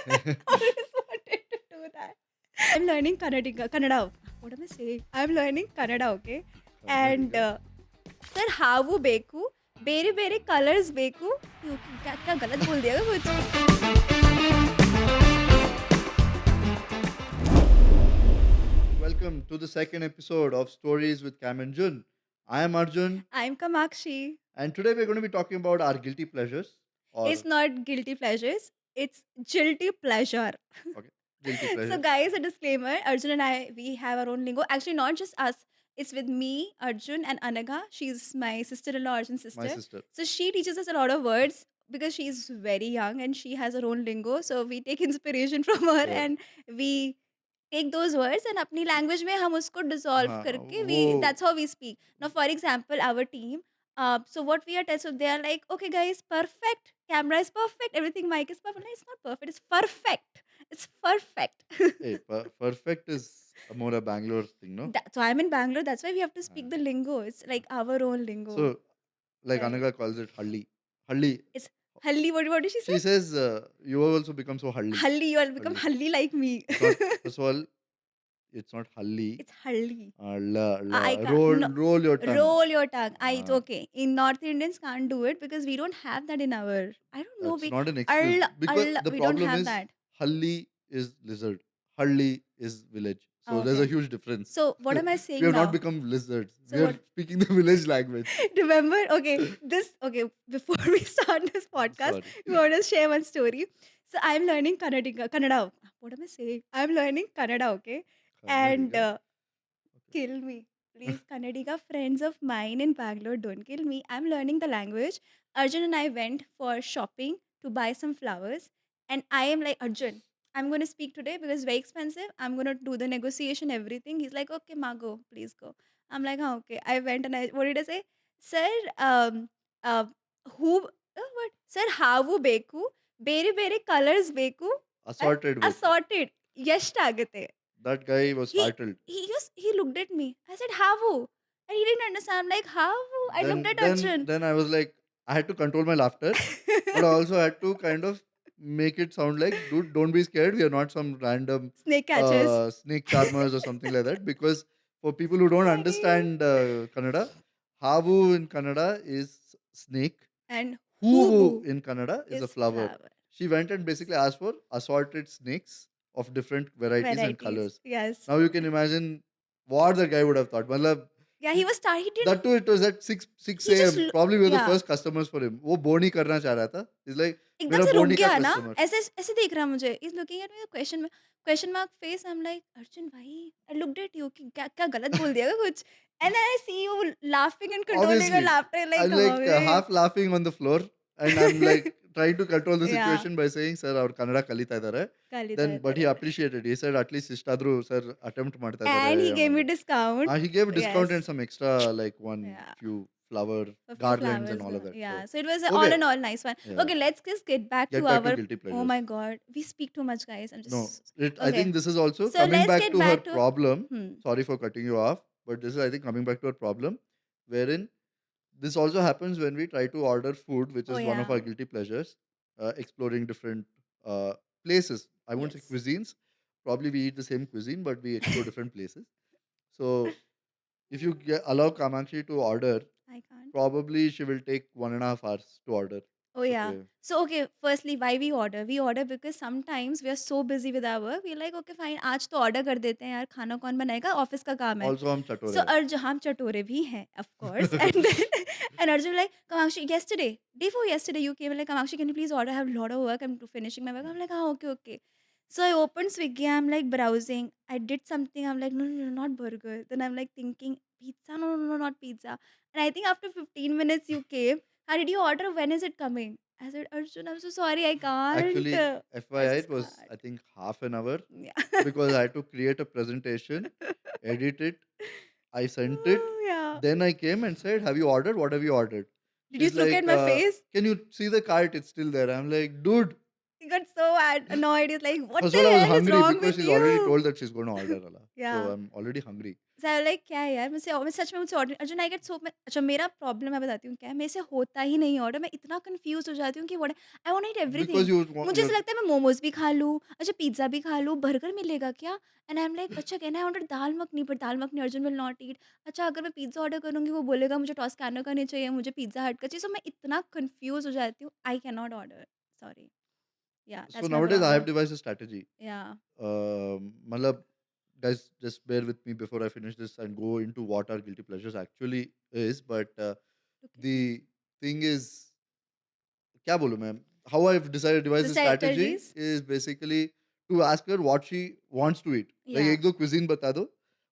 Always wanted to do that. I'm learning Kannada. What am I saying? I'm learning Kannada, okay? Kannadiga. And sir हाವು ಬೇಕು ಬೇರೆ ಬೇರೆ colours ಬೇಕು क्यों क्या क्या गलत बोल दिया क्या कुछ Welcome to the second episode of Stories with Cam and Jun. I am Arjun, I'm Kamakshi. and today we're going to be talking about our guilty pleasures It's or not guilty pleasures, it's guilty pleasure. okay, guilty So, pleasures. guys, a disclaimer: Arjun and I, we have our own lingo. Actually, not just us. It's with me, Arjun, and Anaga. She's my sister-in-law, Arjun's My sister. sister. So she teaches us a lot of words because she's very young and she has her own lingo. So we take inspiration from her Yeah. and we take those words and अपनी language में हम उसको dissolve हाँ, करके we वो that's how we speak. Now, for example, our team. So what we are testing, so they are like, okay, guys, perfect. Camera is perfect. Everything mic is perfect. No, it's not perfect. It's perfect. It's perfect. hey, perfect is a more a Bangalore thing, no? So I'm in Bangalore. That's why we have to Uh, speak the lingo. It's like our own lingo, so, like right? Anaga calls it Halli. Halli. It's Halli. What did she say? She says you have also become so Halli. Halli. You will become Halli. Halli like me. It's not, first of all, it's not Halli. It's Halli. I La. can't. Roll, No, roll your tongue. roll your tongue. I Uh, okay. In North Indians can't do it because we don't have that in our. I don't know. That's We not an excuse because the we don't problem have is that. Halli is lizard, Halli is village. So there's a Okay. huge difference. So what am I We saying have not now? become lizards. So We are what? speaking the village language. Remember? Okay. This. Okay. Before we start this podcast, Sorry. we want to share one story. So I'm learning Kannada. What am I saying? I'm learning Kannada. Okay. And Kannadiga. Okay. kill me. Please, Kannadiga friends of mine in Bangalore, don't kill me. I'm learning the language. Arjun and I went for shopping to buy some flowers. And I am like, Arjun, I'm going to speak today because it's very expensive. I'm going to do the negotiation, everything. He's like, okay, Ma, go. Please go. I'm like, oh, okay. I went and what did I say? Sir, uh, who, what? Sir, havu beku, ಬೇರೆ ಬೇರೆ colours ಬೇಕು Assorted with. Assorted ಎಷ್ಟಾಗುತ್ತೆ That guy was he startled. he looked at me. I said, "Havu," and he didn't understand. I'm like, "Havu." I looked Then at then Arjun. then I was like, I had to control my laughter, but I also had to kind of make it sound like, dude, don't be scared. We are not some random Snake catchers. snake charmers or something like that. Because for people who don't Funny. understand Kannada, Havu in Kannada is snake. And Hoovu Hubu in Kannada is a is flower. flower. She went and basically asked for assorted snakes of different varieties and Varieties. colors. Yes. Now you can imagine what the guy would have thought. Matlab, Yeah, he was he didn't that too, it was at 6 he just a.m. Probably we were the yeah. first customers for him. वो बोनी करना चाह रहा था. He's like, एकदम मेरा से रुक बोनी का गया ना customer. ऐसे ऐसे देख रहा मुझे is looking at me question mark face I am like Arjun भाई आई लुक्ड एट यू कि क्या क्या गलत बोल दिया क्या कुछ and then I see you laughing and controlling your Obviously, laughter I'm like like हमें half laughing on the floor, and I'm like trying to control the या situation by saying, "Sir, our Kannada kalita idare." ಕಲಿತಾ Then, but he ಇದ್ದಾರೆ appreciated. He said, "At least istadru sir attempt ಮಾಡ್ತಾ ಇದ್ದಾರೆ" and he and gave all me that. discount He gave a discount yes and some extra, like one yeah few flower a few garlands and flowers all of that. So yeah so it was all okay, in all nice one yeah. okay let's just get back to Get back to our guilty oh pleasures. my god we speak too much guys I'm No, just I okay think this is also so coming let's back get to her back to problem. hmm Sorry for cutting you off, but this is, I think, coming back to her problem, wherein this also happens when we try to order food, which oh is one of yeah our guilty pleasures, exploring different places. I won't say yes cuisines. Probably we eat the same cuisine, but we explore different places. So if you allow Kamakshi to order, I can't. probably she will take 1.5 hours to order. Oh yeah. Okay. So okay, firstly, why we order? We order because sometimes we are so busy with our work. We're like, okay, fine, आज तो order कर देते हैं यार, खाना कौन बनाएगा? Office का काम है. Also, हम चटोरे So हैं. अर्ज हम चटोरे भी हैं, of course. And then and Arjun like, Kamakshi, yesterday, day before yesterday, you came like, Kamakshi, can you please order? I have a lot of work. I'm finishing my work. I'm like, ah, okay, okay. So I opened Swiggy. I'm like browsing. I did something. I'm like, no, no, no, not burger. Then I'm like thinking, pizza? No, no, no, not pizza. And I think after 15 minutes you came. How did you order? When is it coming? I said, Arjun, I'm so sorry, I can't. Actually, I FYI, it just was, I can't. think, half an hour Yeah. because I had to create a presentation, edit it, I sent it. Oh, yeah. Then I came and said, "Have you ordered? What have you ordered?" Did you She's look at like, my face? "Can you see the cart? It's still there." I'm like, "Dude, He got so annoyed. He's like, what first the of all, I was hell is hungry wrong because with she's already you? told that she's going to order. Allah. So Yeah. I'm already hungry. So I like क्या है यार मैं सच में मुझसे order Arjun I get so अच्छा मेरा problem मैं बताती हूँ क्या है, मेरे से होता ही नहीं ऑर्डर, मैं इतना कंफ्यूज हो जाती हूँ कि what I want eat because everything. You want मुझे ऐसा योर लगता है मैं मोमोज भी खा लूँ, अच्छा पिज्जा भी खा लूँ, बर्गर मिलेगा क्या? एंड आई एम लाइक अच्छा कहना है order dal makhani, but dal makhani Arjun will not eat. अच्छा अगर मैं पिज्जा ऑर्डर करूँगी वो बोलेगा मुझे टॉस्कानो का नहीं चाहिए, मुझे पिज्जा हट का चाहिए। सो मैं इतना कंफ्यूज हो जाती हूँ, I can not order, sorry. या So that's my nowadays I have problem. devised a strategy. या Matlab, guys, just bear with me before I finish this and go into what our guilty pleasures actually is. But okay the thing is, क्या बोलूं मैं? How I've decided devise the the strategy strategies is basically to ask her what she wants to eat. Like या एक दो cuisine बता दो,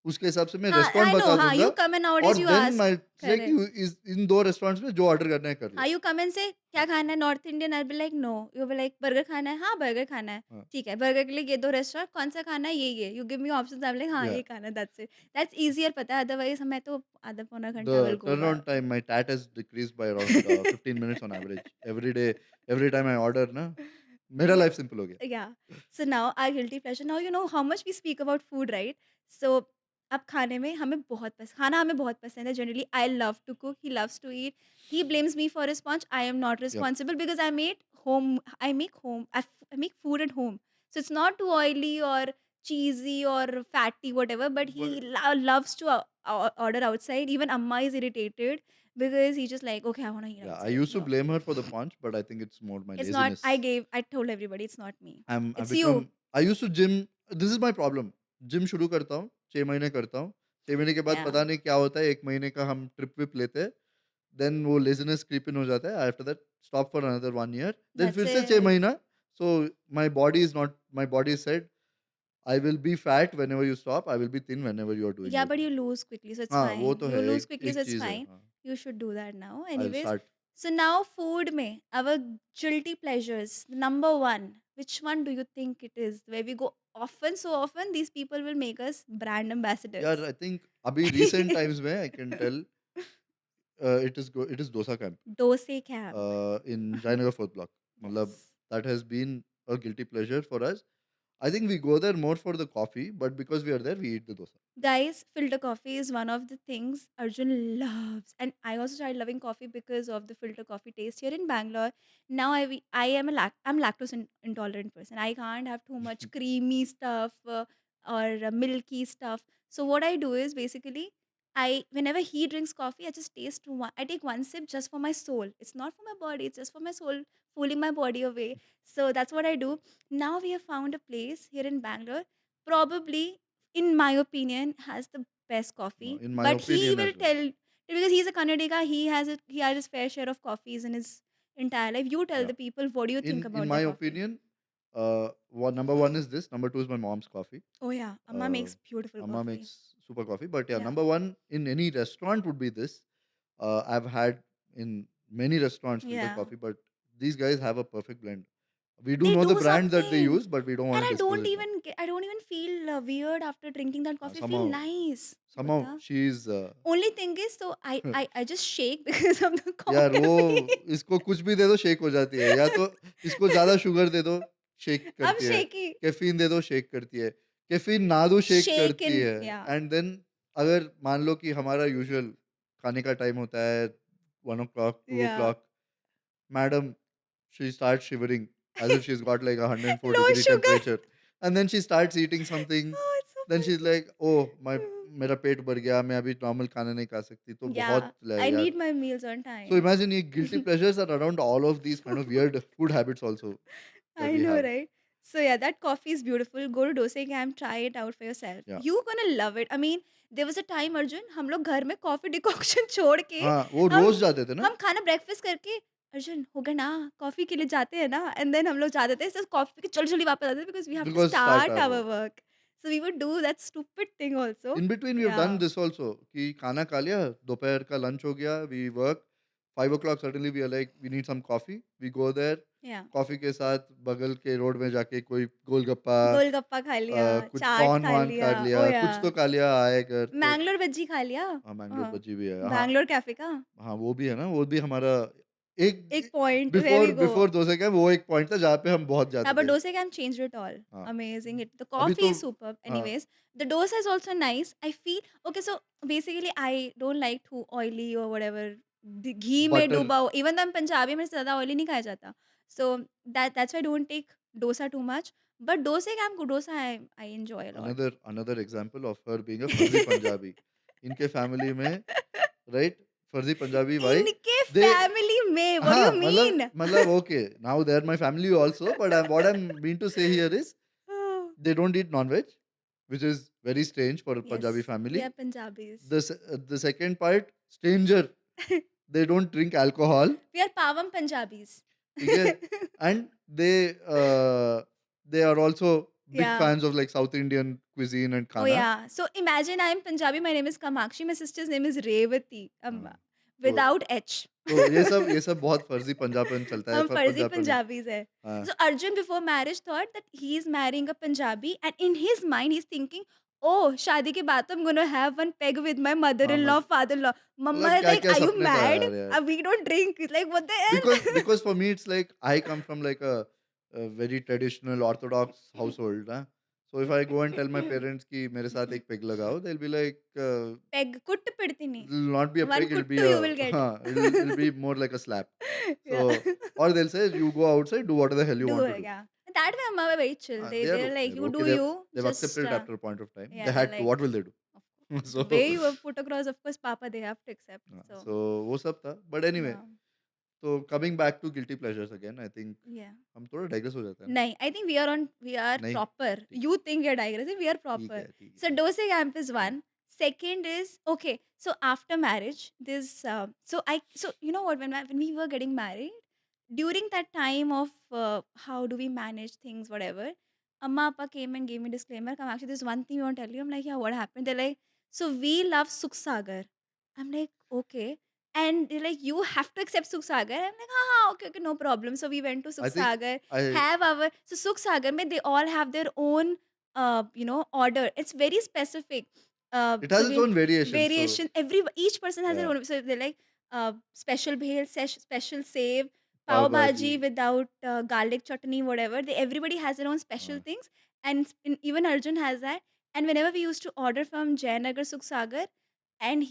उसके हिसाब से मैं हाँ, रेस्टोरेंट आई नो बता हाँ, दूंगा यू कम एंड और nowadays you then ask my say कि करेक्ट। इस इन दो रेस्टोरेंट्स में जो ऑर्डर करना है कर लो. हाँ, यू कम एंड से क्या खाना है north Indian? I will be like no, you will like burger खाना है? हाँ, बर्गर खाना है। हाँ, ठीक है, बर्गर के लिए ये 2 रेस्टोरेंट कौन-सा खाना है? ये। You give me options I am like हाँ, yeah. ये खाना है दैट्स इट। दैट्स ईज़ियर पता है अदरवाइज़ मैं तो आधा पौना घंटा will The go turnaround time, my tat has decreased by around 15 minutes on average. Every day, every time I order ना, मेरा या life simple हो गया. Yeah so now our guilty pleasure now you know how much we speak about food right? So अब खाने में खाना हमें बहुत पसंद है generally I love to cook, he loves to eat, he blames me for his paunch, I am not Yep. Responsible because I make food at home. So it's not too oily or cheesy or fatty whatever, but But he loves to order outside. Even Amma is irritated because he's just like, "Okay, I want to eat yeah, I outside." used to No. blame her for the punch, but I think it's more my It's not laziness. I told everybody it's not me. I've It's become. you. I used to gym. This is my problem. Gym शुरू करता हूँ 6 महीने करता हूँ 6 महीने के बाद Yeah. पता नहीं क्या होता है 1 महीने का हम ट्रिप विप लेते हैं देन वो लेजीनेस क्रीप इन हो जाता है after that stop for another 1 year then That's फिर से छह it. महीना so my body said I will be fat whenever you stop. I will be thin whenever you are doing Yeah, your but thing. you lose quickly, so it's हाँ, वो fine. तो You है lose एक quickly, एक so it's चीज़ है, fine. हाँ, You should do that now. I'll Anyways, start. so now food में our guilty pleasures. Number one, which one do you think it is? Where we go often, so often these people will make us brand ambassadors. यार I think अभी recent times में I can tell it is dosa camp डोसे camp. in Jayanagar 4th block. मतलब Yes. that has been a guilty pleasure for us. I think we go there more for the coffee, but because we are there, we eat the dosa. Guys, filter coffee is one of the things Arjun loves, and I also started loving coffee because of the filter coffee taste here in Bangalore. Now I am I'm lactose intolerant person. I can't have too much creamy stuff or milky stuff. So what I do is basically I whenever he drinks coffee, I just taste one. I take one sip just for my soul. It's not for my body. It's just for my soul, fooling my body away. So that's what I do. Now we have found a place here in Bangalore. Probably in my opinion, has the best coffee. In my But he opinion will as well. tell because he's a Kannada guy, he had his fair share of coffees in his entire life. You tell Yeah. the people what do you think In about my their coffee? opinion, number one is this. Number two is my mom's coffee. Oh yeah, Amma Uh, makes beautiful Amma coffee. makes super coffee. But yeah, Yeah. number one in any restaurant would be this. I've had in many restaurants filter Yeah. coffee, but these guys have a perfect blend. We do They know the do brand that they something. use, but we don't And want to disclose it now. I don't even feel weird after drinking that coffee. I feel Somehow, nice. somehow Pata. she's Only thing is so I just shake because of the यार वो coffee. इसको कुछ भी दे दो shake हो जाती है या तो इसको ज्यादा शुगर दे दो शेक I'm करती है shaky. कैफीन दे दो शेक करती है कैफीन ना दो शेक करती Shaken. है Yeah. एंड देन अगर मान लो कि हमारा यूजुअल खाने का टाइम होता है 1 o'clock 2 o'clock Yeah. Madam she starts shivering as if she's got like a 104 Low degree sugar. temperature and then she starts eating something Oh, it's so then she's like oh my funny. मेरा पेट भर गया मैं अभी normal खाना नहीं खा सकती तो Yeah, बहुत है I यार need my meals on so time. imagine your guilty pleasures are around all of these kind of weird food habits also that I we know, have. right? So yeah, that coffee is beautiful. Go to Dosa Camp, try it out for yourself. Yeah. You gonna love it. I mean, there was a time Arjun, हम लोग घर में coffee decoction छोड़ के हाँ, वो हम रोज़ जाते थे ना? हम खाना ब्रेकफास्ट करके अर्जुन हो गया ना कॉफी के लिए जाते हैं ना एंड देन हम लोग जाते थे सिर्फ कॉफी पी के जल्दी जल्दी वापस आते थे because we have to Because start start our our work. Work so we would do that stupid thing also In between we have या done this also कि खाना खा लिया, दोपहर का लंच हो गया, we work, 5 o'clock suddenly we are like we need some coffee, we go there, या कॉफ़ी के साथ बगल के रोड में जाके कोई गोलगप्पा गोलगप्पा खा लिया कुछ चाट खा कॉर्न-वॉर्न खा लिया ओ लिया, या कुछ तो खा लिया, आए घर तो मैंगलोर बज्जी खा लिया? हाँ, मैंगलोर हाँ, भज्जी भी है। हाँ, बैंगलोर कैफ़े का? हाँ, वो भी है ना, वो भी हमारा एक एक point where we before go. Before dosa camp वो एक पॉइंट था जहाँ पे हम बहुत Yeah, जाते but थे। dosa camp changed it all. हाँ, Amazing. The अभी coffee तो is superb. हाँ, Anyways, the dosa is also nice. I feel okay. So basically, I don't like too oily or whatever. The ghee में butter डूबा हो. Even though I'm Punjabi, मेरे से ज़्यादा oily नहीं खाया जाता. So that's why I don't take dosa too much. But dosa camp को dosa I enjoy a lot. Another example of her being a फर्जी पंजाबी। इनके फैमिली में राइट फर्जी पंजाबी वाई इनके दे family में. What do you हाँ, mean? मतलब okay now they are my family also but I what I mean to say here is Oh, they don't eat non-veg, which is very strange for a Punjabi yes, we family. are Punjabis. The second part, stranger, they don't drink alcohol, We are Pavam Punjabis. ठीक है? And they are also big Yeah. fans of like South Indian cuisine and Oh, khana. yeah. So imagine I'm Punjabi. My name is Kamakshi. My sister's name is Revati हाँ, Amma तो without H. तो ये सब बहुत फर्जी पंजाबन चलता है हम पर फर्जी पंजाब में। Punjabis है. हाँ, So Arjun before marriage thought that he is marrying a Punjabi, and in his mind he's thinking, "Oh, शादी के बाद तो I'm gonna have one peg with my हाँ, mother-in-law, father-in-law." Mama मतलब is like, क्या-क्या "Are you सपने था mad? यार यार। We don't drink." It's like, what the hell? Because for me it's like I come from like a very traditional orthodox household हाँ? So if I go and tell my parents कि मेरे साथ एक peg लगाओ they'll be like Peg कुट्ट पिड़तिनी. it'll not be a One peg it'll be kuttu a you will get. हाँ it'll be more like a slap. Yeah. So or they'll say you go outside do whatever the hell you Do want to it, do. yeah. That way Amma were very chill. They're like, "You do you, They've just accepted it after a point of time. They yeah, they're had to like, what will they do? of So the way you have put across, of course, Papa, they have to accept." हाँ, So, so वो सब था but anyway yeah, so coming back to guilty pleasures again I think yeah. हम थोड़ा digress हो जाते हैं ना? No, I think we are नहीं proper. ठीक You think you're digressing, we are ठीक proper. है ठीक So है Dose camp is हाँ one. Second is okay. So after marriage, this so you know what when we were getting married, during that time of how do we manage things, whatever. Amma Appa came and gave me disclaimer. Come actually, there's one thing we want to tell you. I'm like, yeah, what happened? They're like, so we love Sukh Sagar. I'm like, okay. And they're like, you have to accept Sukh Sagar. I'm like, okay, okay, no problem. So we went to Sukh I think Sagar, I have our so Sukh Sagar mein they all have their own order. It's very specific. it So has its we own variations. So variation each person has their yeah, own. So they're like special bhel, special save, pav pav bhaji. bhaji without garlic chutney, whatever. Everybody has their own special Uh, things, and even Arjun has that. And whenever we used to order from Jayanagar Sukh Sagar, and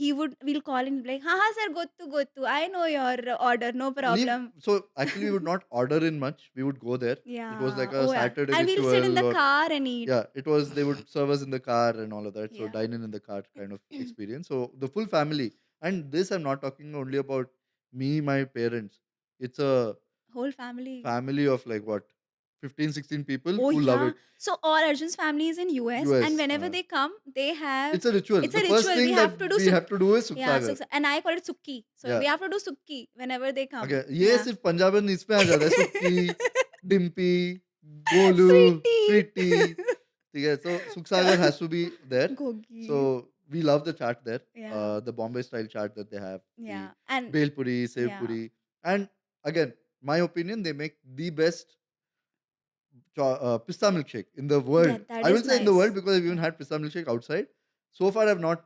we'll call him like, "Ha ha sir, go to. I know your order, no leave. problem." So actually, we would not order in much. We would go there. It was like Yeah. a Oh yeah. Saturday And we'll sit in ritual, the or car and eat. yeah, it was. They would serve us in the car and all of that. So Yeah. dine in the car kind of experience. So the full family. And this, I'm not talking only about me, my parents. It's a Whole family. family of like what 15, 16 people Oh who love yeah. it. So all Arjun's family is in US, and US. whenever they come, they have It's a ritual. it's a The first ritual. We thing that have to do we have to do is yeah, Suksagar. and I call it sukki. So Yeah. we have to do sukki whenever they come. Okay. ये Yeah. सिर्फ पंजाबन इसमें आ जाता है सुक्की, Dimpy, Golu, Sweetie. Sweety ठीक है so Suksagar has to be there so Gogi. we love the chaat there Yeah. the Bombay style chaat that they have the Yeah. And bel puri sev yeah. puri and again my opinion they make the best pista milkshake in the Yeah, world that I will is say in the world nice. because I've even Yeah. had pista milkshake outside so far I've not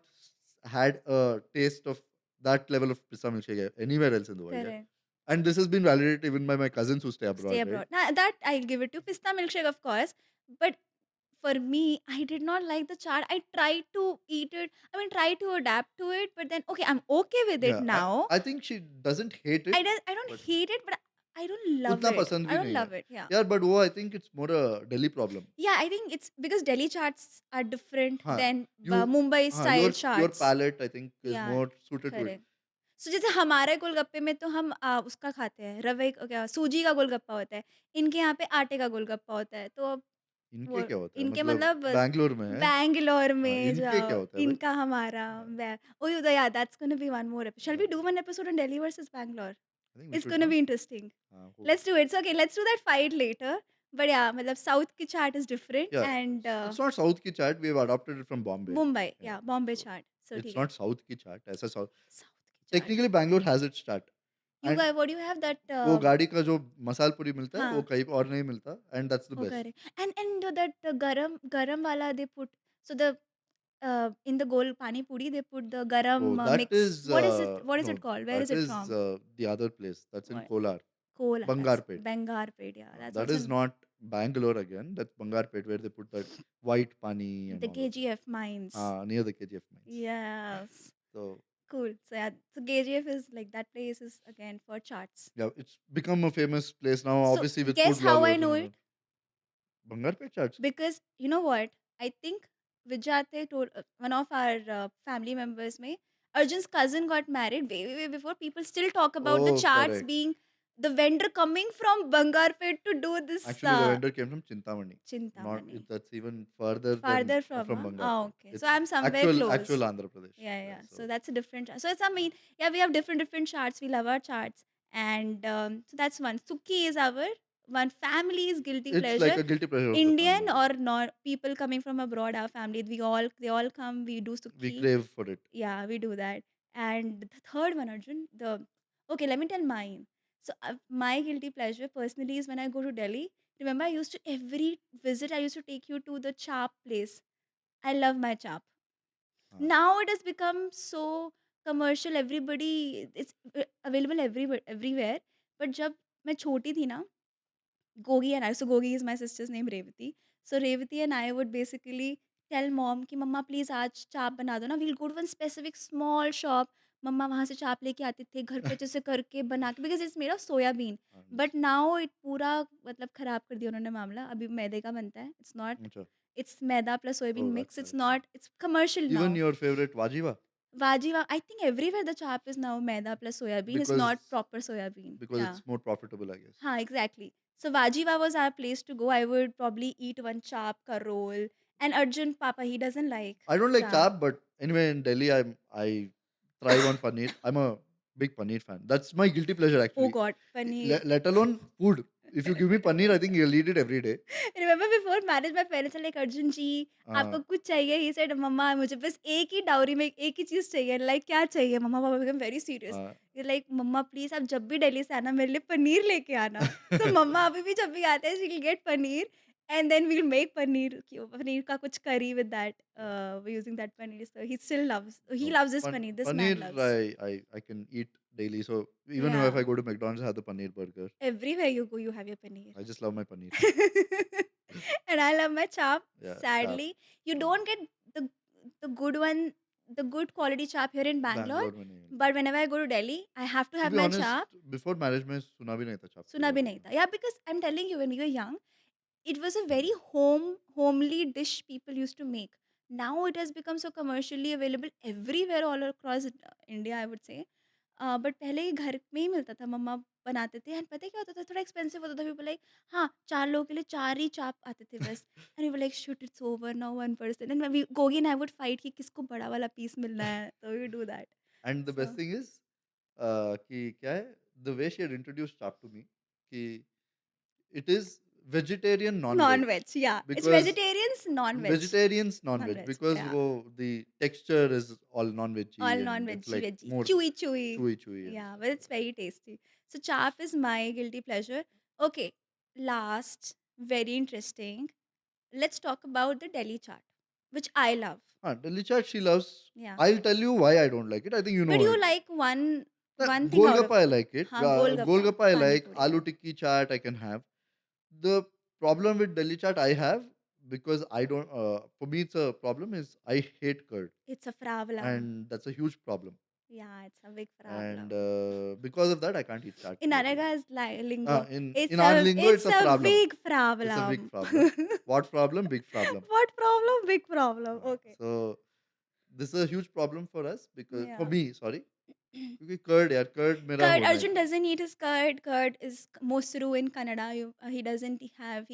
had a taste of that level of pista milkshake anywhere else in the world yeah Correct. and this has been validated even by my cousins who stay Stay abroad right abroad. Nah, that I'll give it to pista milkshake, of course. But for me, I did not like the chaat. I tried to eat it. I mean, try to adapt to it. But then, okay, I'm okay with it Yeah, now. I think she doesn't hate it, I don't but hate it, but I don't love उतना it. पसंद I भी don't नहीं है. love it. Yeah. यार but वो I think it's more a Delhi problem. Yeah, I think it's because Delhi charts are different हाँ, than you Mumbai हाँ style your charts. palate I think is Yeah, more suited to it. correct. So जैसे हमारे गोलगप्पे में तो हम उसका खाते हैं रवे क्या सूजी का गोलगप्पा होता है। इनके यहाँ पे आटे का गोलगप्पा होता है। तो अब इनके वो क्या होता है? इनके मतलब मतलब बैंगलोर में है? बैंगलोर हाँ, में इनके क्या जाओ, होता है भाई? इनका हमारा हाँ, oh yeah that's gonna be one more episode. Shall हाँ, we do one episode on Delhi versus Bangalore? I think we it's should gonna know. Be interesting. हाँ, होगा. Let's do it. So okay, let's do that fight later. But yeah मतलब South की chaat is different Yeah, and it's not South की चाट. We have adopted it from Bombay. Mumbai Yeah, या Bombay so chaat. So it's ठीक है। not South की चाट. ऐसा South. South की चाट। Technically Bangalore has its chaat. You And guys what do you have that वो गाड़ी का जो मसाल पूरी मिलता है वो हाँ। कहीं और नहीं मिलता and that's the Oh, best. correct. And that garam garam wala they put so the in the gol pani puri, they put the Oh, garam that mix. is What is it? What is it no, called? Where that is it is from? the other place. That's in What? Kolar, Kolar. Bangarpet. Bangarpet. Yeah, that's That is also not Bangalore again. That's Bangarpet where they put that white pani and the all of that. KGF mines. Near the KGF mines. Yes. So Cool. So yeah, so KGF is like that place is again for charts. yeah, it's become a famous place now. So Obviously with food guess how I bloggers know and it? all. Bangarpet charts. Because you know what? I think Vijate told one of our family members, may Arjun's cousin got married way before. People still talk about the Oh, charts correct. being the vendor coming from Bangarpet to do this Actually, the vendor came from Chintamani. Not Chintamani. that's even further than Farther from, from huh? Ah, Bangarpet. okay. So It's I'm somewhere actual close. Andhra Pradesh. Yeah, Yeah, yeah. So so that's a different. So it's, I mean, yeah, we have different charts. We love our charts, and so that's one. Suki is our one family's guilty it's like pleasure. a guilty pleasure of the Indian family. or not, people coming from abroad, our family, they all come. We do We Suki. crave for it. Yeah, we do that. And the third one, Arjun, the okay, let me tell mine. So my guilty pleasure personally is when I go to Delhi. Remember, I used to every visit I used to take you to the chap place. I love my chap. Uh, Now it has become so commercial. Everybody, it's available everywhere. But जब मैं छोटी थी ना, Gogi and I, so Gogi is my sister's name, Revati. So Revati and I would basically tell mom कि मम्मा please आज चाप बना दो ना. We'll go to one specific small shop. मम्मा वहाँ से चाप लेके आते थे घर पे, जैसे करके बना के, because it's made of soyabean. But understood. now it पूरा मतलब खराब कर दिया उन्होंने मामला. अभी मैदे का बनता है. It's not. Acha. It's maida plus soybean Oh, mix. that's It's nice. not. It's commercial Even now. your favorite Vajiva? Vajiva, I think everywhere the chap is now maida plus soybean. It's Because not proper soybean. Yeah. it's more profitable, I guess. Ha, exactly. So Vajiva was our place to go. I would probably eat one chap ka roll. And Arjun Papa, he doesn't like I don't like chap. chap, but anyway, in Delhi, I thrive on paneer. I'm a big paneer fan. That's my guilty pleasure, Oh actually. God, paneer. Let alone food. If you give me paneer, I think you'll eat it every day. Remember before marriage, my parents are like, Arjun ji, Uh, आपको कुछ चाहिए? He said, मम्मा मुझे बस एक ही dowry में एक ही चीज़ चाहिए. Like क्या चाहिए? मम्मा पापा become very serious. uh, You're like, मम्मा प्लीज आप जब भी दिल्ली से आना मेरे लिए पनीर लेके आना. So मम्मा अभी भी जब भी आते हैं, she'll get paneer and then we'll make paneer का कुछ curry with that. We're using that paneer. So he no, loves this paneer. This man paneer, loves. I can eat daily. So even if Yeah. I go to McDonald's, I have the paneer burger. Everywhere you go, you have your paneer. I just love my paneer. And I love my chap. Yeah, chap. Sadly, you don't get the the good one, the good quality chap here in Bangalore. Bangalore में नहीं मिलता. But whenever I go to Delhi, I have to To have be my honest, chap. before marriage में सुना भी नहीं था chap के सुना भी बारे नहीं में. था. Yeah, because I'm telling you, when we were young, it was a very homely dish people used to make. Now it has become so commercially available everywhere all across India, I would say. But पहले ये घर में ही मिलता था, मम्मा बनाते थे. And पता है क्या होता था, थोड़ा एक्सपेंसिव होता था. पीपल लाइक, हाँ 4 लोगों के लिए 4 ही चाप आते थे बस. And we were like shit, it's over now, 1 person. And we Gogi and I would fight कि किसको बड़ा वाला पीस मिलना है, तो we do that. And the best so thing is कि क्या है, the way she had introduced chap to me कि it is vegetarian non-veg non veg, या it's because vegetarians non veg. vegetarians non-veg non veg, because या वो the texture is all non-veggy all and it's non-veggie like veggie, more chewy. chewy and Yeah, stuff but like it's very tasty. So chap is my guilty pleasure. Okay, last, very interesting. Let's talk about the Delhi chaat, which I love. that. Delhi chaat she loves. Yeah. I'll tell you why I don't like it. I think you But know you it. like one thing out of Golgappa I like it. हाँ golgappa Golgappa I पानी like. पूरी. Aloo tikki chaat I can have. The problem with Delhi chaat I have because I don't. For me, it's a problem is I hate curd, It's a problem. and that's a huge problem. Yeah, it's a big And problem. because of that, I can't eat chaat In regularly. Anaga's lingo, In our lingo, it's it's a a problem. big It's a big problem. problem. What problem? Big problem. What problem? Big problem. Okay. So this is a huge problem for us because for Yeah. me, sorry, क्योंकि curd यार curd मेरा Curd, होना ही Arjun था. doesn't eat his curd. Curd is Mosru in Kannada. He doesn't have.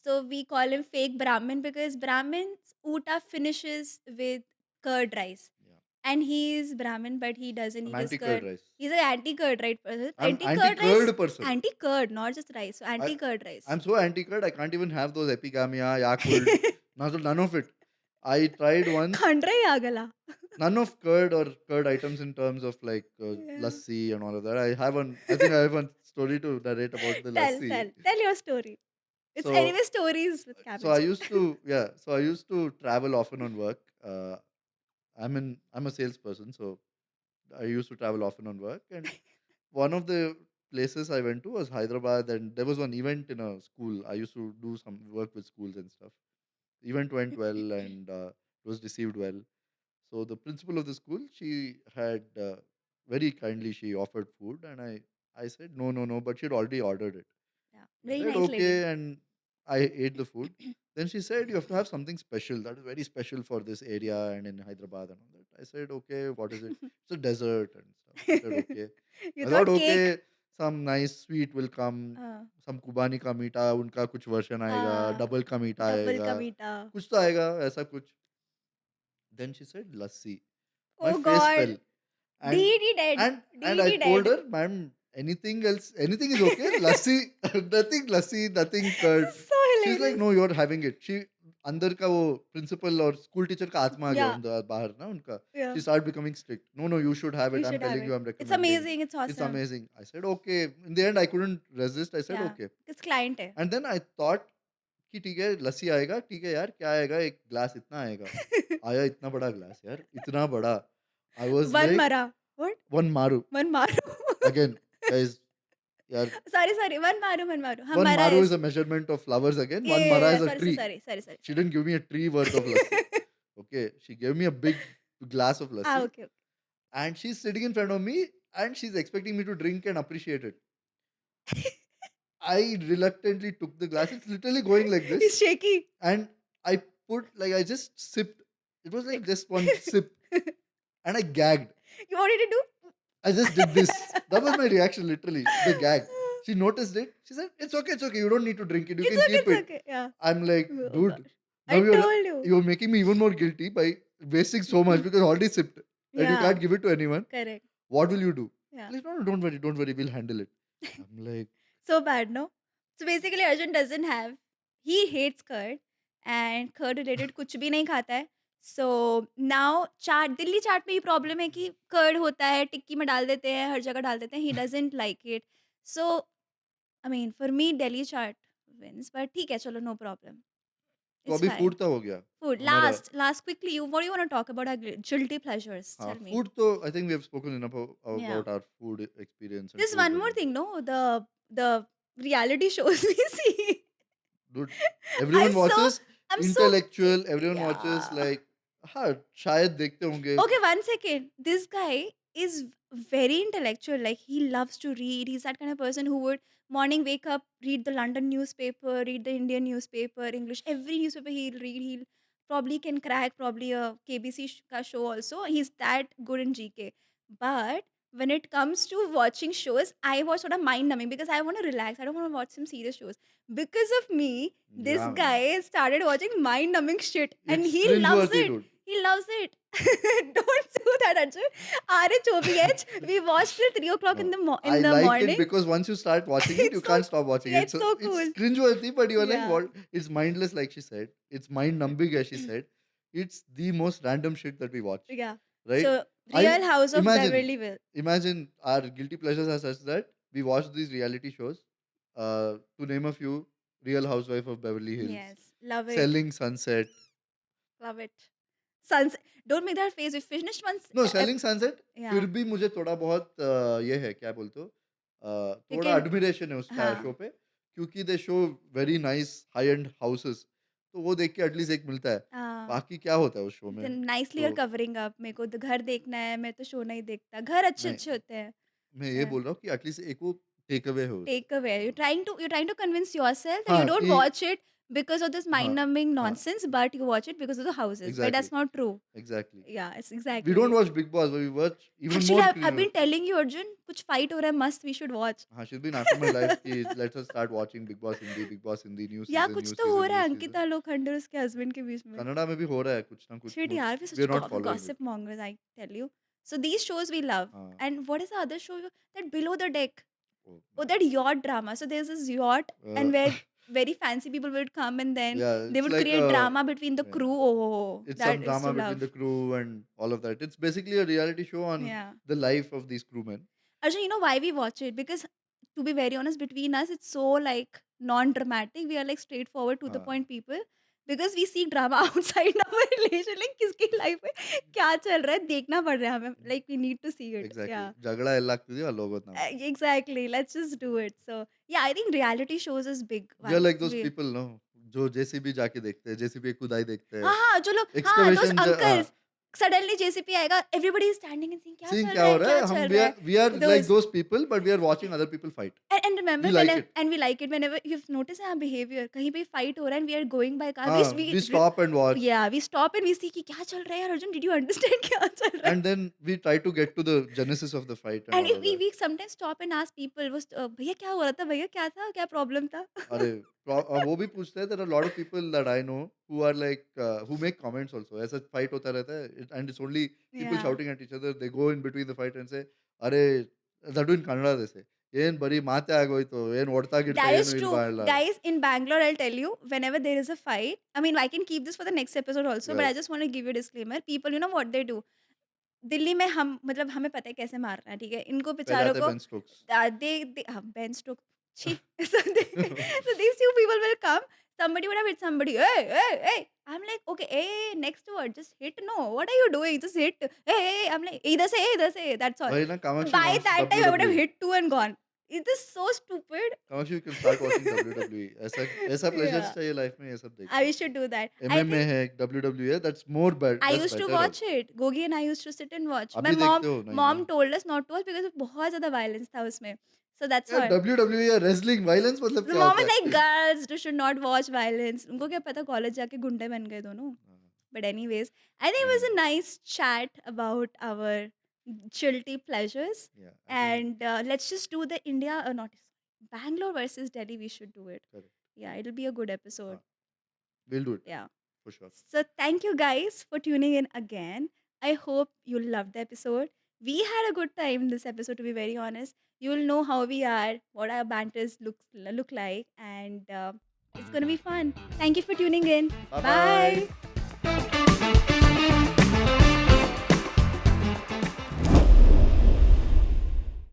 So we call him fake Brahmin because Brahmin's uta finishes with curd rice. Yeah, And he is Brahmin, but he doesn't I'm eat his anti curd curd. rice. He's an anti-curd, right? Person? I'm anti Anti-curd rice? curd person. Anti-curd, not just rice. So I anti-curd rice. I'm so anti curd. I can't even have those Epigamia, Yakult. None of it. I tried once. खंड रही आगला. None of curd or curd items in terms of like Yeah. lassi and all of that. I have one. I think I have one story to narrate about the Tell, lassi. tell your story. It's So anyway stories with so I cabbage. used to yeah. So I used to travel often on work, uh, I'm a salesperson, so I used to travel often on work, and one of the places I went to was Hyderabad, and there was one event in a school. I used to do some work with schools and stuff. Event went well, and was received well. So the principal of the school, she had very kindly she offered food, and I said no, no, no, but she'd already ordered it. Yeah, I very said nice lady. okay, and I ate the food. Then she said you have to have something special that is very special for this area and in Hyderabad and all that. I said okay, what is it? It's a dessert and stuff. She said okay. You I thought thought cake? okay, some nice sweet will come, Uh, some Kubani का मीठा उनका कुछ version आएगा, हाँ, double का मीठा double आएगा, का मीठा. कुछ तो आएगा ऐसा कुछ. Then she said lassi. My Oh face God. fell, and DD dead. and I DD told dead. her, "Ma'am, anything else, anything is okay. Lassi, nothing lassi, nothing This curd." is so She's like, hilarious. "No, you're having it." She अंदर का वो principal और school teacher का आत्मा आ गया Yeah, उनका बाहर ना उनका. yeah. She started becoming strict. No, no, you should have You it. I'm should have telling it. you, I'm It's recommending. amazing. It's It's awesome. amazing. I said okay. In the end, I couldn't resist. I said Yeah. okay. It's client है. And then I thought कि ठीक है लस्सी आएगा, ठीक है यार क्या आएगा, एक ग्लास इतना आएगा. आया इतना बड़ा ग्लास यार, इतना बड़ा. I was One like mara. What? one maru. One maru. Again, guys, yaar, Sorry, sorry. One maru, one maru. one Hamara maru is is. a measurement of flowers again. Yeah, One yeah, mara yeah. is a Sorry, sorry, tree. sorry, sorry, sorry, She sorry. didn't give me a tree worth of lassi. Okay, she gave me a big glass of Ah, lassi, okay, okay. and she's sitting in front of me, and she's expecting me to drink and appreciate it. I reluctantly took the glass. It's literally going like this, He's shaky. and I I just sipped. It was like Like, just one sip, and I gagged. you wanted to do? I just did this. That was my reaction, literally. The gag. She noticed it. She said, "It's okay, it's okay. You don't need to drink it. You It's can okay, keep it's it." okay. Yeah. I'm like, Oh dude, God. now I told you. you're making me even more guilty by wasting so much because I already sipped and you Yeah, can't give it to anyone. correct. What will you do? Yeah. Like, no, no, don't worry, don't worry. We'll handle it. I'm like, So bad, no? So basically, Arjun doesn't have. He hates curd, and curd related कुछ भी नहीं खाता है. So now चाट दिल्ली चाट में ही problem है कि curd होता है, टिक्की में डाल देते हैं, हर जगह डाल देते हैं. He doesn't like it. So I mean, for me, Delhi chaat wins. But ठीक है, चलो, no problem. तो It's अभी fine. फूड तो हो गया Food. हमारा. Last quickly. What do you want to talk about? Our guilty pleasures. हाँ, Tell me. food तो I think we have spoken enough Yeah. about our food experience and There's food one more journey. thing, no? The reality shows we see. Dude, I'm everyone so watches I'm so intellectual. Everyone watches yeah. like हाँ शायद देखते होंगे. Okay, 1 second. This guy is very intellectual. Like he loves to read. He's that kind of person who would morning wake up, read the London newspaper, read the Indian newspaper, English, every newspaper he'll read. He'll probably can crack probably a KBC ka show also. He's that good in GK. But when it comes to watching shows, I watch sort of mind numbing because I want to relax. I don't want to watch some serious shows. Because of me, this Yeah, man. guy started watching mind numbing shit and It's he loves cringeworthy, it. dude. He loves it. Don't do that, Arjun. RHOBH, we watched till 3 o'clock No, in I the like it morning. because once you start watching it, you It's so can't stop watching yeah, it. it's So so it's cool. cringeworthy, but you're like, Yeah. what? It's mindless, like she said. It's mind numbing, as she said. It's the most random shit that we watch, Yeah. right? So, I Real House of imagine, Beverly Hills. imagine our guilty pleasures are such that we watch these reality shows. To name a few, Real Housewife of Beverly Hills, Yes. Love it. Selling Sunset. Love it. Sunset. Don't make that face. We finished once. No, Selling Sunset. फिर Yeah. भी मुझे थोड़ा बहुत ये है क्या बोलते हो You थोड़ा can. एडमिरेशन है उस शो हाँ. पे क्योंकि दे show very nice high and houses तो वो देख के एटलीस्ट एक मिलता है बाकी क्या होता है उस शो में नाइसली तो और कवरिंग अप मेरे को तो घर देखना है मैं तो शो नहीं देखता घर अच्छे नहीं अच्छे होते हैं मैं ये बोल रहा हूँ कि एटलीस्ट एक वो टेक अवे हो take away you're trying to convince yourself that you हाँ don't कि watch it because of this हाँ mind numbing हाँ nonsense but you watch it because of the houses but exactly that's not true. Exactly Yeah, it's we exactly don't it. Watch Bigg Boss we watch even Actually, more I've been telling you, Arjun, कुछ fight हो रहा है मस्त we should watch. हाँ she been after my life कि let's us start watching Bigg Boss Hindi yeah new कुछ तो हो सीजन रहा न्यू है सीजन अंकिता लोखंडे और उसके हस्बैंड के बीच में. कनाडा में भी हो रहा है कुछ ना कुछ Shit, यार, we're we such are not following it gossip mongers, I tell you. So these shows we love. हाँ And what is the other show? That Below the Deck. oh Oh, man that yacht drama. So there's this yacht, uh, and where very fancy people would come, and then yeah they it's would like create drama between the yeah, crew. Oh, it's some that is to drama between the love. crew and all of that it's basically a reality show on Yeah. the life of these crewmen Actually, you know why we watch it? Because to be very honest, between us, it's so like non-dramatic. We are like straightforward to the हाँ point people. Because we see drama outside our relation, like किसकी life में क्या चल रहा है देखना पड़ रहा है हमें, like we need to see it. Exactly. Yeah ಜಗಳ ಎಲ್ಲಾಗ್ತಿದೆಯೋ ಅಲ್ಲಿ ಹೋಗೋದು ನಾವು. Exactly, let's just do it. So yeah I think reality shows is big we are one. Like those people know, जो जेसीबी जाके देखते हैं, जेसीबी की खुदाई देखते हैं, हाँ, हाँ, जो लोग, हाँ, दोज़ एक्सकवेशन हाँ, अंकल्स, सडनली जेसीबी आएगा, everybody is standing and saying क्या सीन चल क्या रहा हो है, रहा क्या है, हम चल रहा है? We are like those those people but we are watching other people fight. and we remember like whenever, it. and we like it whenever you've noticed our behavior, कहीं पे फाइट हो रहा है and we are going by car, हाँ, we we stop and watch. yeah, we stop and we see कि क्या चल रहा है यार अर्जुन, did you understand क्या चल रहा है? And then we try to get to the genesis of the fight and And all if of that. we sometimes stop and ask people, वो भैया क्या हो रहा था, भैया क्या था, क्या प्रॉब्लम था? अरे वो भी पूछते हैं. There are lot of people that I know who are like who make comments also. ऐसा फाइट होता रहता है and it's only people Yeah. Shouting at each other. They go in between the fight and say अरे that in ಕನ್ನಡದಲ್ಲಿ ಏನ್ ಬರೀ ಮಾತೆ ಆಗೋಯ್ತು, ಏನ್ ಹೊಡ್ತಾ ಗಿಡ್ತಾ That is ಏನು true. ಇಲ್ವಾ ಇಲ್ಲ. Guys, in Bangalore, I'll tell you, whenever there is a fight, I mean, I can keep this for the next episode also, but I just want to give you a disclaimer. People, you know what they do? Delhi में हम मतलब हमें पता है कैसे मारना है, ठीक है? इनको पहले बेचारों आते को Ben Stokes. they Ben Stokes, छी! So they so these two people will come, somebody would have hit somebody, "Hey, hey, hey!" I'm like, "Okay, hey, next word, just hit, no, what are you doing? Just hit. Hey, hey, hey." I'm like, इधर से, that's all. वही ना, So Kamakshi by wants that time, I would have WWE. hit two and gone. It is so stupid. Kamakshi you can start watching WWE. ऐसा ऐसा pleasures Yeah, चाहिए life में, ये सब I देखिए. we should do that. I MMA think है, WWE है, that's more bet I that's used to better watch also. it. Gogi and I used to sit and watch. My अभी देखते हो? नहीं ना. mom told us not to watch because बहुत ज़्यादा violence था उसमें. So that's यार why. WWE या रेसलिंग वायलेंस मतलब The क्या mom होता was like, है? girls, you should not watch violence. उनको क्या पता कॉलेज जाके गुंडे बन गए दोनों. But anyways, I think it was a anyway, nice chat about our guilty pleasures. या I think And let's just do the India, not Bangalore versus Delhi. We should do it. Correct. Yeah, it'll be a good episode. हाँ, will do it Yeah. For sure. So thank you guys for tuning in again. I hope you loved the episode. We had a good time in this episode, to be very honest. You will know how we are, what our banters look like, and it's gonna be fun. Thank you for tuning in. Bye Bye. Bye.